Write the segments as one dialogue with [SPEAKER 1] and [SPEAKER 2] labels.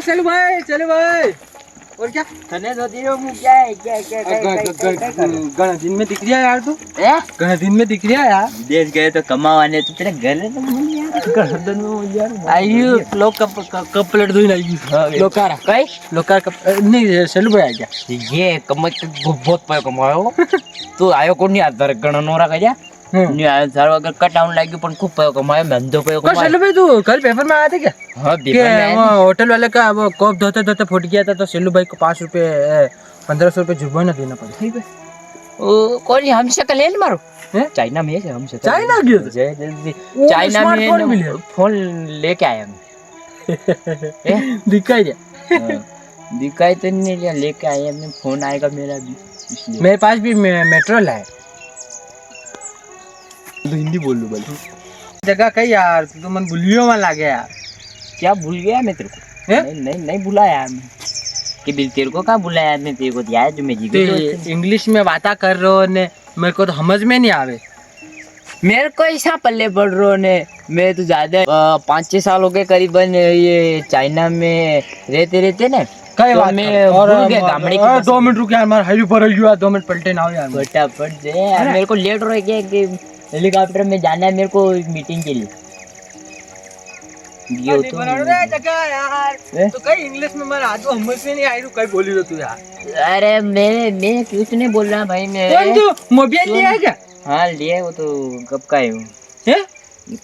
[SPEAKER 1] चलो भाई और क्या
[SPEAKER 2] तने तो दियो मु क्या
[SPEAKER 1] घना दिन में दिख रहा है यार तू घना दिन में दिख रहा है यार
[SPEAKER 2] विदेश गए तो कमावाने तो तेरे घर है तो मुझे यार घना दिन में मुझे यार
[SPEAKER 1] आई लोग कप प्लेट धोई आई लोकारा
[SPEAKER 2] कई
[SPEAKER 1] लोकार कप नहीं चलो भाई आ गया
[SPEAKER 2] ये कमाई बहुत पायो कमायो तू आयो कोण नहीं आता घना नोरा कजा नहीं आया सारो अगर कट डाउन लागी पण खूब पायो कमायो धंधो पायो
[SPEAKER 1] कौन चलो भाई तू कल पेपर में आया था क्या
[SPEAKER 2] हां पेपर में आया
[SPEAKER 1] होटल वाले का वो कप धोते धोते फूट गया था तो सेलू भाई को 5 रुपए 1500 रुपए जुर्माना देना पड़ा ठीक है
[SPEAKER 2] ओ कौन हमसे का ले मारो चाइना में है हमसे
[SPEAKER 1] चाइना गयो
[SPEAKER 2] चाइना में फोन लेके आया मैं
[SPEAKER 1] दिखाई दे
[SPEAKER 2] दिखाई तो नहीं लिया लेके आया मैं फोन आएगा मेरा भी
[SPEAKER 1] मेरे पास भी मेट्रो है
[SPEAKER 2] तो हिंदी बोल लो बोल
[SPEAKER 1] जगह कहीं यार तू तो मन भूलियो में लागे यार
[SPEAKER 2] क्या भूल गया मैं तेरे को नहीं बुलाया मैं कि बिल तेरे को कहाँ बुलाया मैं तेरे को दिया जो मैं जी
[SPEAKER 1] इंग्लिश में बात कर रहे हो ने मेरे को तो समझ में नहीं आवे
[SPEAKER 2] मेरे को ऐसा पल्ले पड़ रहा ने मैं तो ज्यादा 5-6 साल हो गए करीबन ये चाइना में रहते ना
[SPEAKER 1] कई
[SPEAKER 2] तो
[SPEAKER 1] बात
[SPEAKER 2] मैं
[SPEAKER 1] और
[SPEAKER 2] भूल गया गामड़े की
[SPEAKER 1] 2 मिनट रुक यार मार हाईवे पर गया 2 मिनट पलटे ना हो यार
[SPEAKER 2] फटाफट दे यार मेरे को लेट हो रहा है कि हेलीकॉप्टर में जाना है मेरे को मीटिंग के लिए ये तो
[SPEAKER 1] जगह यार तो कई इंग्लिश में मार आदो समझ में नहीं आई तू कई बोली तू यार
[SPEAKER 2] अरे मैं कुछ नहीं बोल रहा भाई मैं
[SPEAKER 1] कौन तू मोबाइल लिया है क्या
[SPEAKER 2] हाँ लिया वो तो कब का है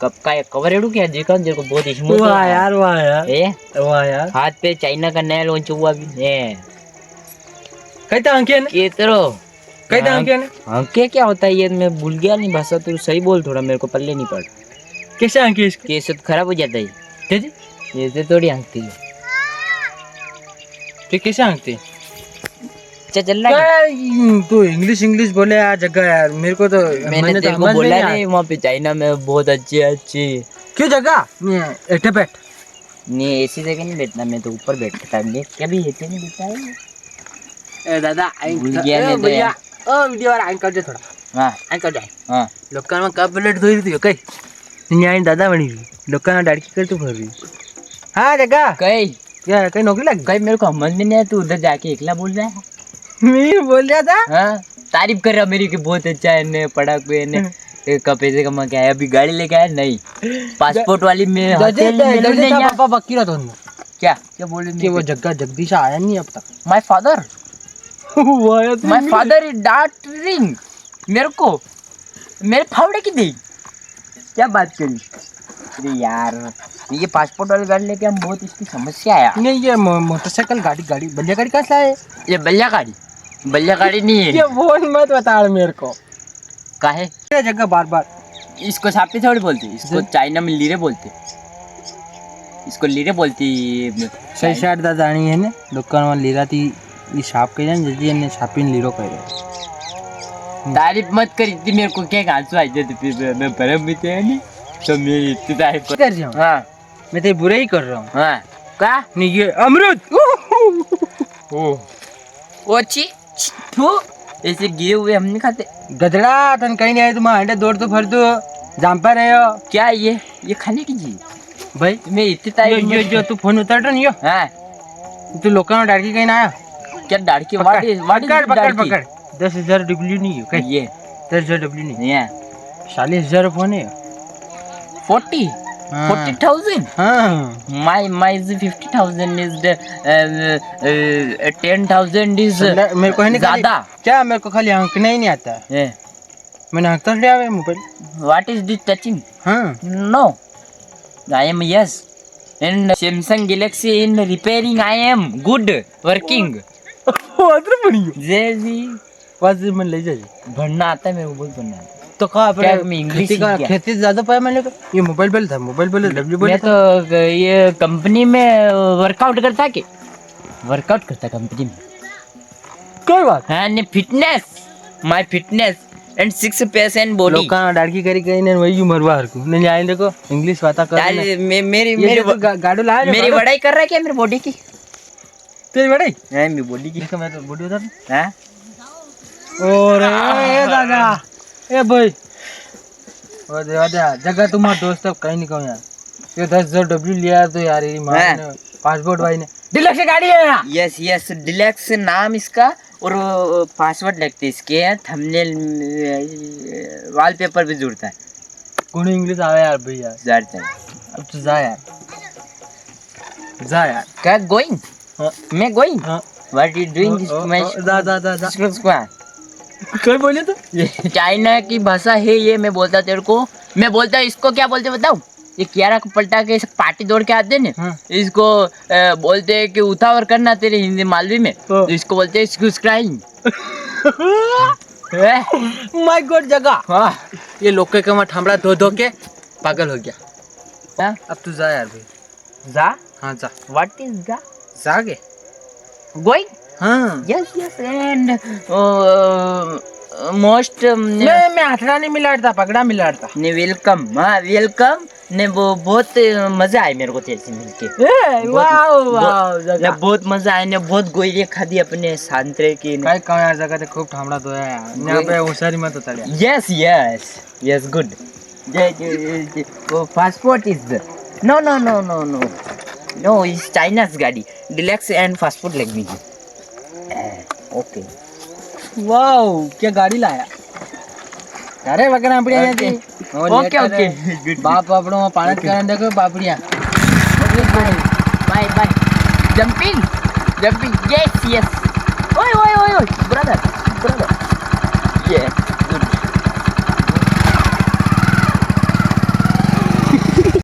[SPEAKER 2] कब का है कवर एडू क्या देखा तेरे को बहुत स्मूथ
[SPEAKER 1] वाह यार वाह यार
[SPEAKER 2] हाथ पे चाइना का नया लॉन्च हुआ भी है
[SPEAKER 1] कई तो अंके ने
[SPEAKER 2] केतरो
[SPEAKER 1] कई तो अंके ने
[SPEAKER 2] अंके क्या होता है ये मैं भूल गया नहीं भाषा तो सही बोल थोड़ा मेरे को पल्ले नहीं पड़
[SPEAKER 1] कैसे अंके इसके
[SPEAKER 2] केस तो खराब हो जाता है
[SPEAKER 1] जी
[SPEAKER 2] ये थोड़ी आंकती है
[SPEAKER 1] तो कैसे आंकती
[SPEAKER 2] चल रहा है
[SPEAKER 1] तू इंग्लिश बोले यार जगह यार मेरे को तो
[SPEAKER 2] मैंने तेरे को बोला नहीं वहाँ पे चाइना में बहुत अच्छी
[SPEAKER 1] क्यों जगह एटे बैठ
[SPEAKER 2] नहीं ऐसी जगह नहीं बैठना मैं तो ऊपर बैठता मैं कभी ऐसे नहीं बैठता है
[SPEAKER 1] ए दादा
[SPEAKER 2] भूल गया मैं तो यार
[SPEAKER 1] ओ वीडियो वाला कर दे थोड़ा
[SPEAKER 2] हाँ
[SPEAKER 1] कर दे
[SPEAKER 2] हाँ
[SPEAKER 1] लोकां में कप प्लेट धोई रही कई न्याय दादा बनी लोकां ना डाड़की कर तू भर रही हाँ जगह
[SPEAKER 2] कई
[SPEAKER 1] क्या कहीं नौकरी लगी
[SPEAKER 2] कई मेरे को समझ में नहीं आया तू उधर जाके एकला बोल रहा है
[SPEAKER 1] मैं बोल रहा था
[SPEAKER 2] हाँ तारीफ कर रहा मेरी कि बहुत अच्छा है ने पढ़ा कोई ने पैसे कमा के आया अभी गाड़ी लेके आया नहीं पासपोर्ट वाली में
[SPEAKER 1] पापा बक्की रहा था
[SPEAKER 2] क्या क्या बोले
[SPEAKER 1] कि वो जगह जगदीश आया नहीं अब तक
[SPEAKER 2] माय फादर इज डांटिंग मेरे को मेरे फावड़े की दी क्या बात करी अरे यार ये पासपोर्ट वाली गाड़ी लेके हम बहुत इसकी समस्या है
[SPEAKER 1] नहीं ये मोटरसाइकिल गाड़ी बल्लिया गाड़ी कैसा है
[SPEAKER 2] ये बल्लिया गाड़ी नहीं है
[SPEAKER 1] ये फोन मत बता मेरे को
[SPEAKER 2] काहे
[SPEAKER 1] जगह बार
[SPEAKER 2] इसको छापी थोड़ी बोलती इसको चाइना में लीरे बोलते इसको लीरे बोलती
[SPEAKER 1] सही शायद दादाणी है ने दुकान में लीरा थी ये छाप के जान जल्दी ने छापीन लीरो कह रहे
[SPEAKER 2] तारीफ मत करी थी मेरे को क्या आंसू आ जाते फिर मैं भरम भी थे नहीं तो मैं इतनी तारीफ
[SPEAKER 1] कर रही हूँ हाँ मैं तेरी बुराई कर रहा हूँ
[SPEAKER 2] हाँ क्या
[SPEAKER 1] नहीं ये अमृत
[SPEAKER 2] अच्छी ऐसे गिरे हुए हम नहीं खाते
[SPEAKER 1] गधड़ा तन कहीं नहीं आए तुम अंडे दौड़ तो भर दो जाम्पा रहे हो
[SPEAKER 2] क्या ये खाने की चीज
[SPEAKER 1] भाई
[SPEAKER 2] मैं इतनी तारीफ
[SPEAKER 1] जो तू फोन उतार रहा नहीं हो
[SPEAKER 2] हाँ
[SPEAKER 1] तू लोगों ने डाल के कहीं ना आया
[SPEAKER 2] क्या डाड़की
[SPEAKER 1] पकड़ 10,000 डब्ल्यू नहीं है कहीं
[SPEAKER 2] ये
[SPEAKER 1] 10,000 डब्ल्यू नहीं
[SPEAKER 2] है
[SPEAKER 1] 40,000 फोन है
[SPEAKER 2] 40,000
[SPEAKER 1] हाँ
[SPEAKER 2] my is 50,000 is the 10,000 is
[SPEAKER 1] मेरे को है नहीं
[SPEAKER 2] ज्यादा
[SPEAKER 1] क्या मेरे को खाली अंकना ही नहीं आता है मैंने अंकता लिया है mobile
[SPEAKER 2] what is this touching
[SPEAKER 1] हाँ
[SPEAKER 2] no I am yes in Samsung Galaxy in repairing I am good working
[SPEAKER 1] other बनी
[SPEAKER 2] जैसी
[SPEAKER 1] वाजी मन ले जाए
[SPEAKER 2] बनना आता है मेरे को बहुत बनना आता
[SPEAKER 1] तो कहाँ पर
[SPEAKER 2] इंग्लिश
[SPEAKER 1] खेती ज्यादा पाया मैंने को ये मोबाइल बेल था मोबाइल बेल डब्ल्यू बेल
[SPEAKER 2] मैं तो ये कंपनी में वर्कआउट करता के वर्कआउट करता कंपनी में
[SPEAKER 1] कोई बात
[SPEAKER 2] हाँ ने fitness my fitness and 6% body
[SPEAKER 1] लोग कहाँ डाड़की करी कहीं नहीं वही मरवा हर को नहीं आए देखो इंग्लिश बात कर
[SPEAKER 2] मेरी
[SPEAKER 1] गाड़ी लाया
[SPEAKER 2] मेरी बड़ाई कर रहा है क्या मेरी बॉडी की
[SPEAKER 1] तेरी बड़ाई
[SPEAKER 2] है मेरी बॉडी की
[SPEAKER 1] मैं तो बॉडी उधर
[SPEAKER 2] हैं
[SPEAKER 1] और ए दादा ए भाई ओ देवा जगह तुम्हारा दोस्त अब कहीं नहीं कहूँ यार ये 10,000 डब्ल्यू लिया तो यार ये पासपोर्ट भाई ने डिलक्स गाड़ी है यहाँ।
[SPEAKER 2] यस यस डिलक्स नाम इसका और पासवर्ड लगते इसके थंबनेल वॉलपेपर भी जुड़ता है
[SPEAKER 1] कौन इंग्लिश आवे यार भैया।
[SPEAKER 2] जाता है
[SPEAKER 1] अब तो जा यार, जा यार।
[SPEAKER 2] क्या गोइंग
[SPEAKER 1] हाँ।
[SPEAKER 2] मैं गोइंग
[SPEAKER 1] हाँ।
[SPEAKER 2] व्हाट यू डूइंग दिस मैं
[SPEAKER 1] जा जा जा जा।
[SPEAKER 2] क्या
[SPEAKER 1] क्या बोले तो?
[SPEAKER 2] चाइना की भाषा है ये, मैं बोलता तेरे को, मैं बोलता इसको क्या बोलते बताऊं, ये क्यारा को पलटा के पार्टी दौड़ के आते ना,
[SPEAKER 1] हाँ।
[SPEAKER 2] इसको बोलते हैं कि उतावर करना तेरे हिंदी मालवी में,
[SPEAKER 1] हाँ।
[SPEAKER 2] तो इसको बोलते हैं एक्सक्यूज क्राइम।
[SPEAKER 1] माय गॉड जगह।
[SPEAKER 2] हाँ
[SPEAKER 1] ये लोग के कमा ठमड़ा धो धो के पागल हो गया।
[SPEAKER 2] हाँ?
[SPEAKER 1] अब तू जा यार भाई।
[SPEAKER 2] जा
[SPEAKER 1] हाँ जा।
[SPEAKER 2] व्हाट इज जा
[SPEAKER 1] जा के।
[SPEAKER 2] गोइंग
[SPEAKER 1] हाँ।
[SPEAKER 2] यस यस एंड मोस्ट
[SPEAKER 1] मैं हथड़ा नहीं मिलाता, पगड़ा मिलाता।
[SPEAKER 2] ने वेलकम, हाँ वेलकम ने, वो बहुत मजा आया मेरे को तेरे से मिलके। ने बहुत मजा आया ने, बहुत गोइले खादी अपने सांतरे की ने।
[SPEAKER 1] काय कहाँ यार जगह ते खूब ठमड़ा धोया यार। यहाँ पे होशियारी मत उतार यार।
[SPEAKER 2] Yes yes yes good. वो passport is the no no no no no no is China's गाड़ी डिलक्स एंड पासपोर्ट लग मी ओके
[SPEAKER 1] वाओ क्या गाड़ी लाया। अरे वगैरह पापड़िया यहाँ थी।
[SPEAKER 2] ओके ओके
[SPEAKER 1] बाप पापड़ों में पानी करने देखो पापड़िया।
[SPEAKER 2] Bye bye jumping jumping yes yes ओए ओए ओए ब्रदर ब्रदर यस